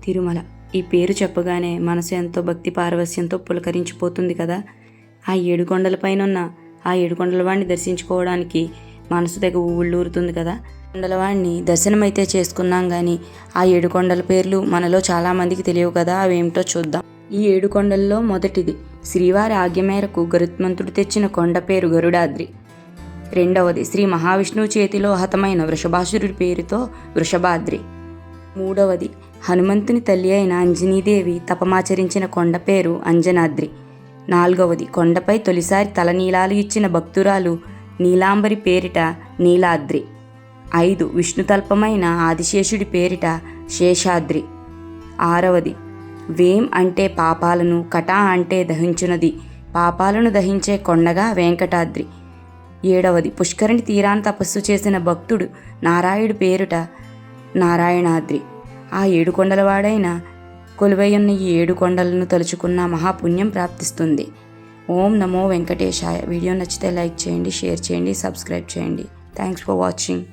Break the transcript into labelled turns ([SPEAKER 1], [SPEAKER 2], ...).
[SPEAKER 1] తిరుమల ఈ పేరు చెప్పగానే మనసు ఎంతో భక్తి పారవస్యంతో పులకరించిపోతుంది కదా. ఆ 7 కొండలపైన ఉన్న ఆ 7 కొండలవాడిని దర్శించుకోవడానికి మనసు తెగ ఊళ్ళూరుతుంది కదా. కొండలవాడిని దర్శనమైతే చేసుకున్నాం కానీ ఆ 7 కొండల పేర్లు మనలో చాలామందికి తెలియవు కదా. అవేమిటో చూద్దాం. ఈ 7 కొండల్లో మొదటిది శ్రీవారి ఆజ్ఞ మేరకు గరుత్మంతుడు తెచ్చిన కొండ పేరు గరుడాద్రి. రెండవది శ్రీ మహావిష్ణువు చేతిలో హతమైన వృషభాసురుడి పేరుతో వృషభాద్రి. మూడవది హనుమంతుని తల్లి అయిన అంజనీదేవి తపమాచరించిన కొండ పేరు అంజనాద్రి. నాలుగవది కొండపై తొలిసారి తలనీలాలు ఇచ్చిన భక్తురాలు నీలాంబరి పేరిట నీలాద్రి. 5 విష్ణుతల్పమైన ఆదిశేషుడి పేరిట శేషాద్రి. 6వది వేం అంటే పాపాలను, కటా అంటే దహించునది, పాపాలను దహించే కొండగా వెంకటాద్రి. 7వది పుష్కరిణి తీరాన్ని తపస్సు చేసిన భక్తుడు నారాయుడు పేరుట నారాయణాద్రి. ఆ 7 కొండలవాడైన కొలువై ఉన్న ఈ 7 కొండలను తలుచుకున్న మహాపుణ్యం ప్రాప్తిస్తుంది. ఓం నమో వెంకటేశాయ. వీడియో నచ్చితే లైక్ చేయండి, షేర్ చేయండి, సబ్స్క్రైబ్ చేయండి. Thanks for watching.